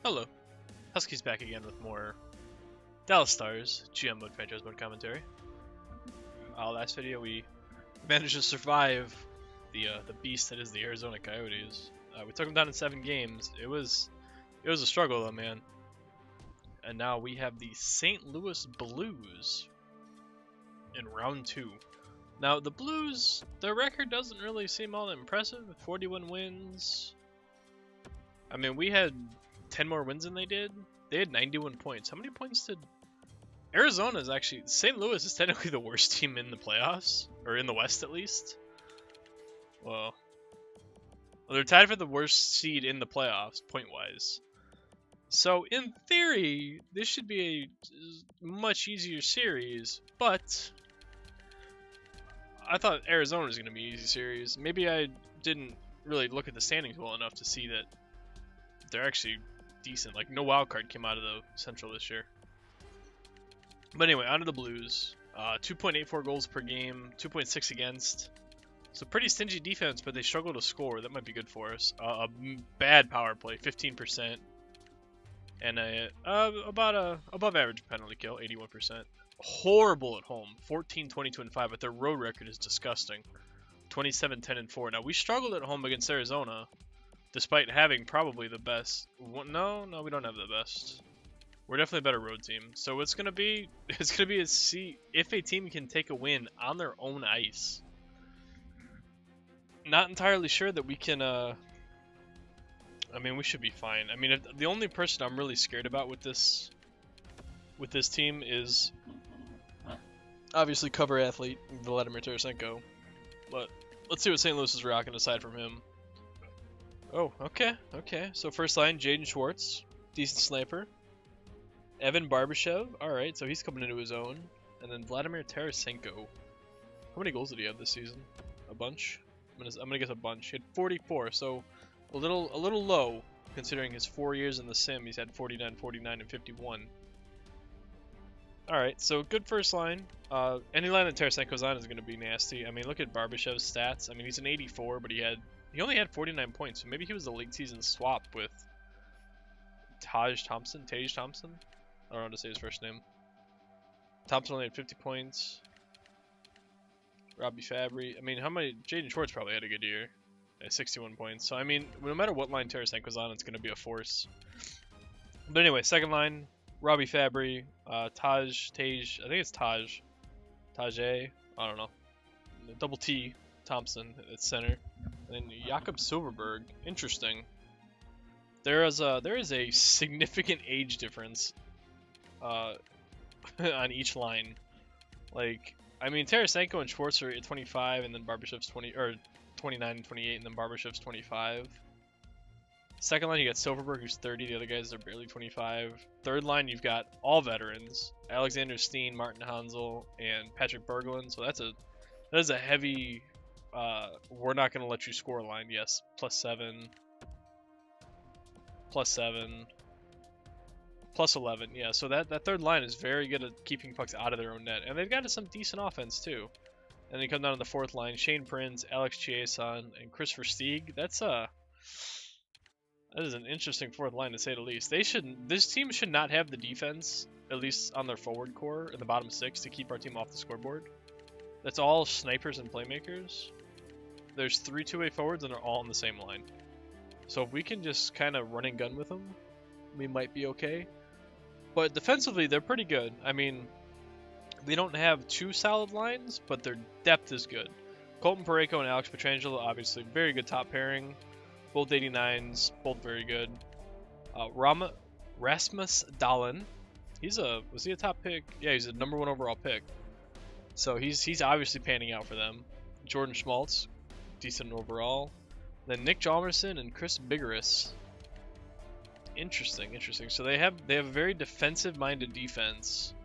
Hello, Huskies back again with more Dallas Stars GM mode franchise mode commentary. Last video we managed to survive the beast that is the Arizona Coyotes. We took them down in 7 games. It was a struggle though, man. And now we have the St. Louis Blues in round 2. Now the Blues, their record doesn't really seem all that impressive. 41 wins. I mean, we had 10 more wins than they did. They had 91 points. How many points did Arizona? Is actually St. Louis is technically the worst team in the playoffs, or in the West at least. Well, they're tied for the worst seed in the playoffs point wise. So in theory, this should be a much easier series, but I thought Arizona was going to be an easy series. Maybe I didn't really look at the standings well enough to see that they're actually decent. Like, no wild card came out of the Central this year. But anyway, on to the Blues. 2.84 goals per game, 2.6 against. So pretty stingy defense, but they struggle to score. That might be good for us. A bad power play, 15%. And about a above average penalty kill, 81%. Horrible at home, 14, 22, and 5, but their road record is disgusting. 27, 10, and 4. Now, we struggled at home against Arizona, despite having probably the best. No, we don't have the best. We're definitely a better road team. So it's gonna be a see if a team can take a win on their own ice. Not entirely sure that we can. I mean, we should be fine. I mean, the only person I'm really scared about with this team is obviously cover athlete Vladimir Tarasenko. But let's see what St. Louis is rocking aside from him. Oh, okay. So first line, Jaden Schwartz, decent sniper. Evan Barbashev, alright, so he's coming into his own. And then Vladimir Tarasenko. How many goals did he have this season? A bunch? I'm gonna guess a bunch. He had 44, so a little low, considering his 4 years in the sim. He's had 49, 49, and 51. Alright, so good first line. Any line that Tarasenko's on is gonna be nasty. I mean, look at Barbashev's stats. I mean, he's an 84, but he only had 49 points, so maybe he was the late season swap with Tage Thompson. I don't know how to say his first name. Thompson only had 50 points. Robbie Fabry. I mean, how many? Jaden Schwartz probably had a good year. 61 points. So, I mean, no matter what line Tarasenko's on, it's going to be a force. But anyway, second line, Robbie Fabry, Tage, I think it's Tage, I don't know. Double T, Thompson at center. And then Jakob Silverberg. Interesting. There is a significant age difference on each line. Like, I mean, Tarasenko and Schwartz are at 25, and then Barbashev's 29 and 28, and then Barbashev's 25. Second line, you got Silverberg, who's 30. The other guys are barely 25. Third line, you've got all veterans: Alexander Steen, Martin Hansel, and Patrick Berglund. So that is a heavy. We're not going to let you score line. Yes, +7, +7, +11. Yeah, so that third line is very good at keeping pucks out of their own net, and they've got some decent offense too. And then you come down to the fourth line: Shane Prince, Alex Chiasson, and Christopher Stieg. That is an interesting fourth line to say the least. This team should not have the defense, at least on their forward core in the bottom 6, to keep our team off the scoreboard. That's all snipers and playmakers. There's 3 two-way forwards, and they're all on the same line. So if we can just kind of run and gun with them, we might be okay. But defensively, they're pretty good. I mean, they don't have 2 solid lines, but their depth is good. Colton Parayko and Alex Pietrangelo, obviously, very good top pairing. Both 89s, both very good. Rasmus Dahlin, was he a top pick? Yeah, he's a #1 overall pick. So he's obviously panning out for them. Jordan Schmaltz, decent overall. Then Nick Jalmerson and Chris Bigoris. Interesting. So they have a very defensive-minded defense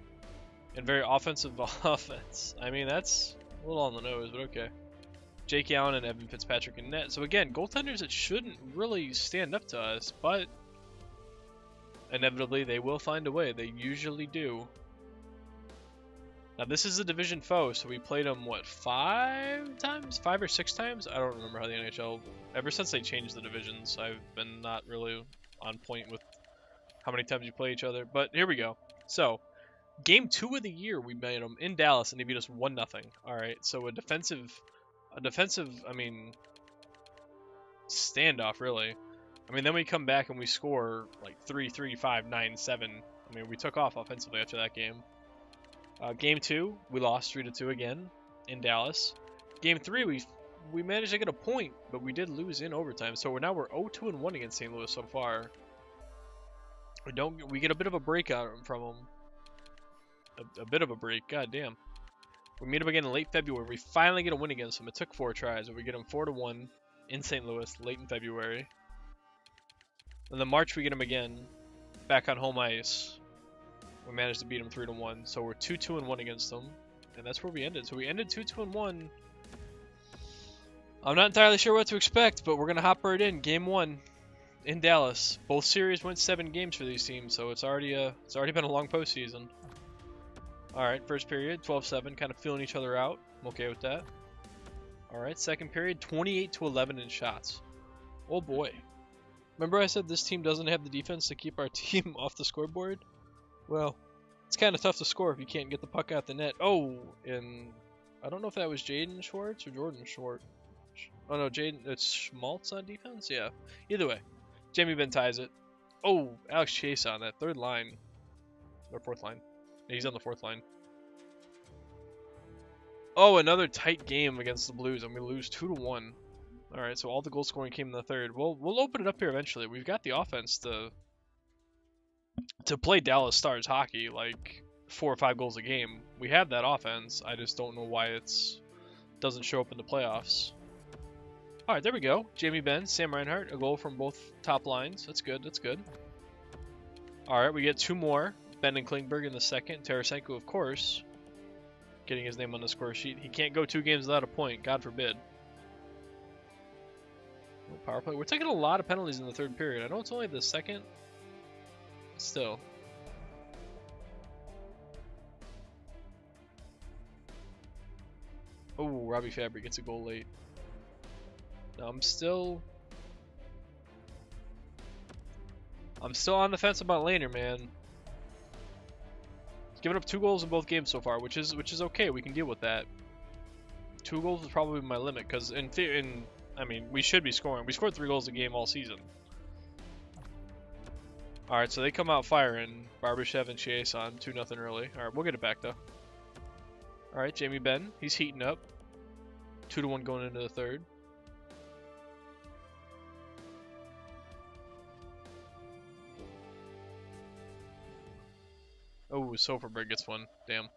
and very offensive offense. I mean, that's a little on the nose, but okay. Jake Allen and Evan Fitzpatrick in net. So again, goaltenders that shouldn't really stand up to us, but inevitably they will find a way. They usually do. Now this is a division foe, so we played them, what, 5 times? 5 or 6 times? I don't remember how the NHL, ever since they changed the divisions, I've been not really on point with how many times you play each other. But here we go. So, game 2 of the year, we made them in Dallas, and they beat us 1-0. All right, so a defensive, I mean, standoff really. I mean, then we come back and we score like 3-3, 5-9, 7. I mean, we took off offensively after that game. Game 2, we lost 3-2 again in Dallas. Game 3, we managed to get a point, but we did lose in overtime. So we're 0-2-1 against St. Louis so far. We get a bit of a break out from them. A bit of a break. God damn. We meet them again in late February. We finally get a win against them. It took 4 tries, but we get them 4-1 in St. Louis late in February. And then March we get them again, back on home ice. We managed to beat them 3-1. So we're 2-2-1 against them, and that's where we ended. So we ended 2-2-1. I'm not entirely sure what to expect, but we're gonna hop right in. Game 1 in Dallas. Both series went 7 games for these teams, so it's already been a long postseason. All right, first period, 12-7, kind of feeling each other out. I'm okay with that. All right, second period, 28-11 in shots. Oh boy. Remember I said this team doesn't have the defense to keep our team off the scoreboard? Well, it's kind of tough to score if you can't get the puck out the net. Oh, and I don't know if that was Jaden Schwartz or Jordan Schwartz. Oh no, it's Schmaltz on defense? Yeah. Either way, Jamie Benn ties it. Oh, Alex Chase on that third line. Or fourth line. Yeah, he's on the fourth line. Oh, another tight game against the Blues, and we lose 2-1. Alright, so all the goal scoring came in the third. We'll open it up here eventually. We've got the offense to play Dallas Stars hockey, like 4 or 5 goals a game. We have that offense. I just don't know why it's doesn't show up in the playoffs. Alright, there we go. Jamie Benn, Sam Reinhart, a goal from both top lines. That's good, that's good. Alright, we get 2 more. Ben and Klingberg in the second. Tarasenko, of course, getting his name on the score sheet. He can't go 2 games without a point, God forbid. No power play. We're taking a lot of penalties in the third period. I know it's only the second. Still. Oh, Robbie Fabry gets a goal late. No, I'm still on the fence about Lehner, man. He's given up 2 goals in both games so far, which is okay. We can deal with that. 2 goals is probably my limit, because I mean, we should be scoring. We scored 3 goals a game all season. Alright, so they come out firing. Barbashev and Chiasson, 2-0 early. Alright, we'll get it back, though. Alright, Jamie Benn. He's heating up. 2-1 going into the third. Oh, Soferberg gets one. Damn.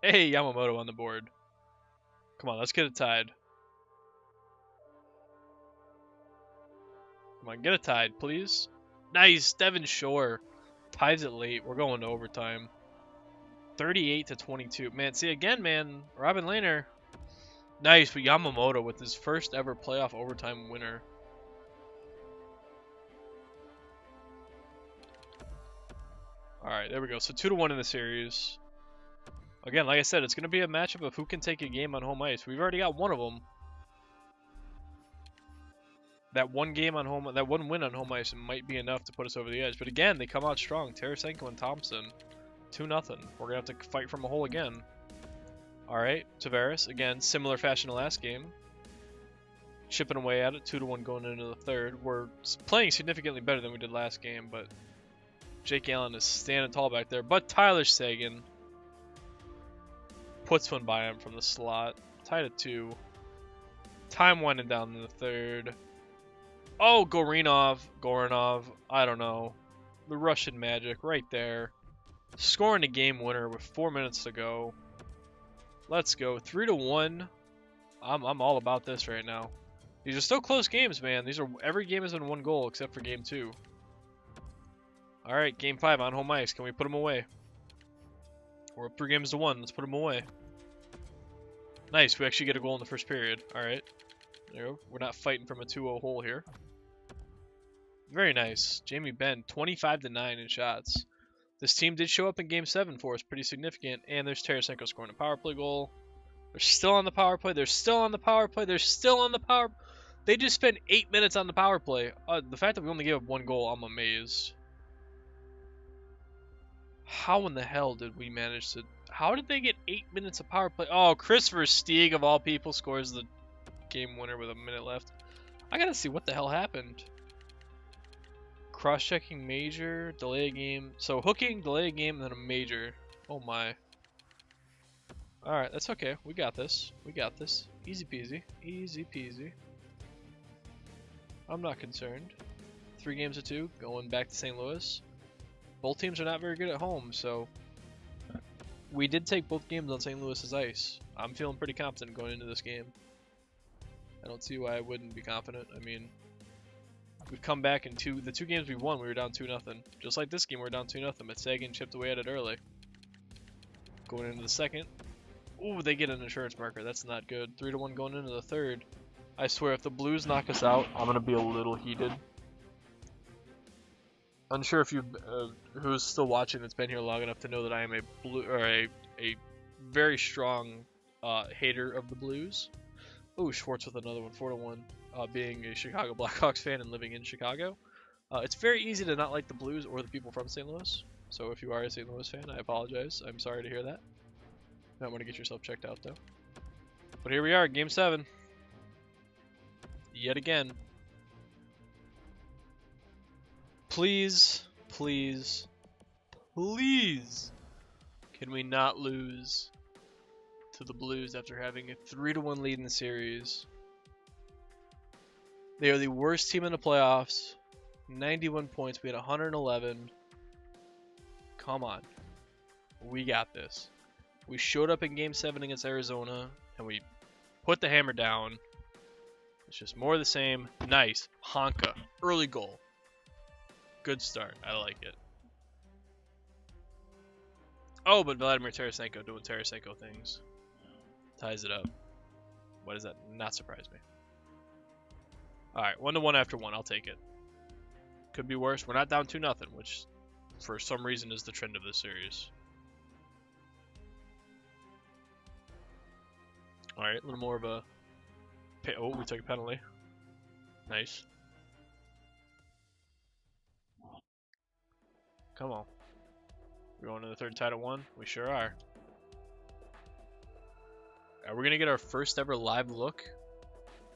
Hey, Yamamoto on the board. Come on, let's get it tied. Come on, get it tied, please. Nice, Devin Shore ties it late. We're going to overtime. 38-22. Man, see again, man. Robin Lehner. Nice, but Yamamoto with his first ever playoff overtime winner. Alright, there we go. So 2-1 in the series. Again, like I said, it's going to be a matchup of who can take a game on home ice. We've already got one of them. That one win on home ice might be enough to put us over the edge. But again, they come out strong. Tarasenko and Thompson, 2-0. We're going to have to fight from a hole again. Alright, Tavares, again, similar fashion to last game. Chipping away at it, 2-1 going into the third. We're playing significantly better than we did last game, but Jake Allen is standing tall back there. But Tyler Seguin puts one by him from the slot. Tied at 2. Time winding down in the third. Oh, Goranov, I don't know. The Russian magic right there. Scoring a game winner with 4 minutes to go. Let's go. 3-1. I'm all about this right now. These are still close games, man. Every game has been 1 goal except for game 2. Alright, game 5 on home ice. Can we put them away? We're up 3-1. Let's put them away. Nice. We actually get a goal in the first period. Alright. There we go. We're not fighting from a 2-0 hole here. Very nice. Jamie Benn, 25-9 in shots. This team did show up in game 7 for us. Pretty significant. And there's Tarasenko scoring a power play goal. They're still on the power play. They're still on the power play. They're still on the power. They just spent 8 minutes on the power play. The fact that we only gave up 1 goal, I'm amazed. How in the hell did we manage to... How did they get 8 minutes of power play? Oh, Christopher Stieg, of all people, scores the game winner with a minute left. I gotta see what the hell happened. Cross-checking major, delay a game. So hooking, delay a game, and then a major. Oh my. Alright, that's okay. We got this. We got this. Easy peasy. Easy peasy. I'm not concerned. 3 games to 2, going back to St. Louis. Both teams are not very good at home, so we did take both games on St. Louis's ice. I'm feeling pretty confident going into this game. I don't see why I wouldn't be confident. I mean, we've come back in the 2 games we won, we were down 2-0. Just like this game, we're down 2-0, but Sagan chipped away at it early. Going into the second. Ooh, they get an insurance marker. That's not good. 3-1 going into the third. I swear, if the Blues knock us out, I'm gonna be a little heated. Unsure if you've who's still watching that's been here long enough to know that I am a very strong hater of the Blues. Ooh, Schwartz with another one, 4-1. Being a Chicago Blackhawks fan and living in Chicago, it's very easy to not like the Blues or the people from St. Louis. So if you are a St. Louis fan, I apologize. I'm sorry to hear that. You might want to get yourself checked out though. But here we are, Game 7. Yet again. Please, please, please, can we not lose to the Blues after having a 3-1 lead in the series? They are the worst team in the playoffs. 91 points. We had 111. Come on. We got this. We showed up in Game 7 against Arizona, and we put the hammer down. It's just more of the same. Nice. Honka. Early goal. Good start. I like it. Oh, but Vladimir Tarasenko doing Tarasenko things. Ties it up. Why does that not surprise me? Alright, 1-1 after 1. I'll take it. Could be worse. We're not down 2-0, which for some reason is the trend of this series. Alright, a little more of a... Oh, we took a penalty. Nice. Come on. We're going to the third tied at 1? We sure are. Are we going to get our first ever live look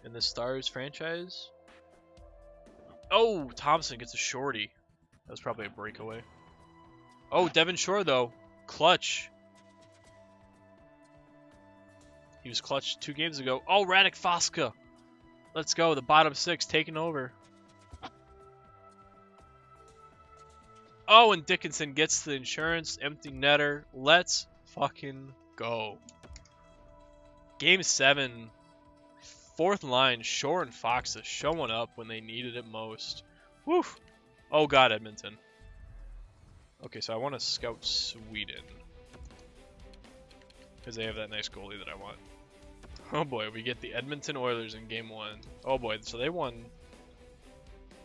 in the Stars franchise? Oh, Thompson gets a shorty. That was probably a breakaway. Oh, Devin Shore, though. Clutch. He was clutch 2 games ago. Oh, Radek Foska. Let's go. The bottom 6 taking over. Oh, and Dickinson gets the insurance. Empty netter. Let's fucking go. Game 7. 4th line. Shore and Fox is showing up when they needed it most. Woo. Oh, God, Edmonton. Okay, so I want to scout Sweden. Because they have that nice goalie that I want. Oh boy, we get the Edmonton Oilers in Game 1. Oh boy, so they won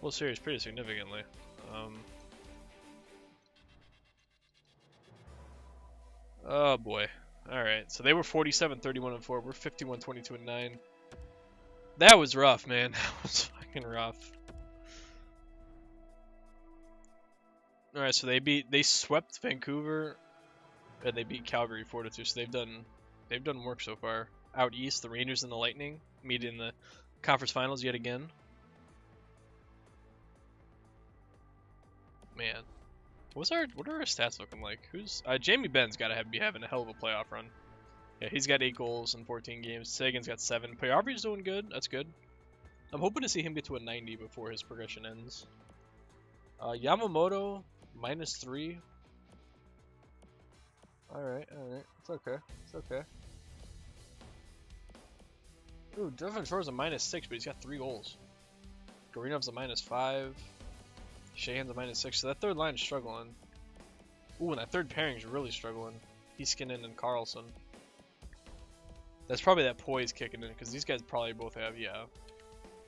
World Series pretty significantly. Oh boy. Alright, so they were 47-31-4. We're 51-22-9. That was rough, man. That was fucking rough. Alright, so they swept Vancouver and they beat Calgary 4-2. So they've done work so far. Out east, the Rangers and the Lightning meet in the conference finals yet again. Man, what are our stats looking like? Jamie Benn's got to be having a hell of a playoff run. Yeah, he's got 8 goals in 14 games. Sagan's got 7. Payarvi's doing good. That's good. I'm hoping to see him get to a 90 before his progression ends. Yamamoto -3. All right. It's okay. It's okay. Ooh, Devin Shore's a -6, but he's got 3 goals. Gorinov's a -5. Shahan's a -6, so that third line is struggling. Ooh, and that third pairing's really struggling. Heiskanen and Carlson. That's probably that poise kicking in, because these guys probably both have,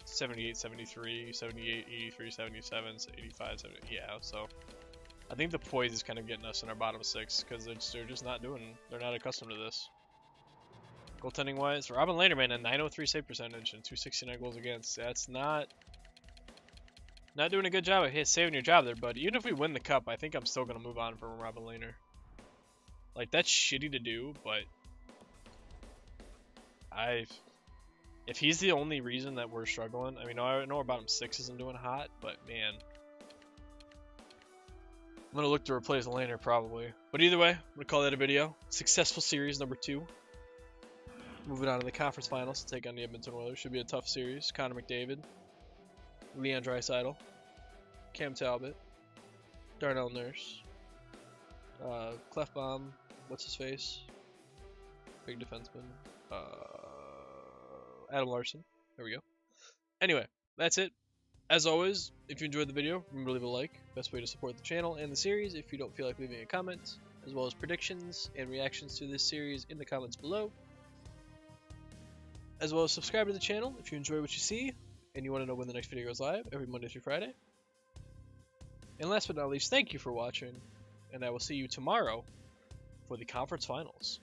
78, 73, 78, 83, 77, 85, 70, yeah, so... I think the poise is kind of getting us in our bottom 6, because they're just not they're not accustomed to this. Goaltending wise, Robin Lehner, man, a 903 save percentage and 269 goals against. That's not doing a good job of saving your job there, but even if we win the cup, I think I'm still gonna move on from Robin Lehner. Like, that's shitty to do, but if he's the only reason that we're struggling, I mean, I know our bottom six isn't doing hot, but man, I'm gonna look to replace Lehner probably. But either way, I'm gonna call that a video. Successful series number 2. Moving on to the conference finals to take on the Edmonton Oilers. Should be a tough series. Connor McDavid, Leon Draisaitl, Cam Talbot, Darnell Nurse, Clefbaum, what's his face? Big defenseman. Adam Larson. There we go. Anyway, that's it. As always, if you enjoyed the video, remember to leave a like. Best way to support the channel and the series if you don't feel like leaving a comment, as well as predictions and reactions to this series in the comments below. As well as subscribe to the channel if you enjoy what you see and you want to know when the next video goes live every Monday through Friday. And last but not least, thank you for watching, and I will see you tomorrow for the conference finals.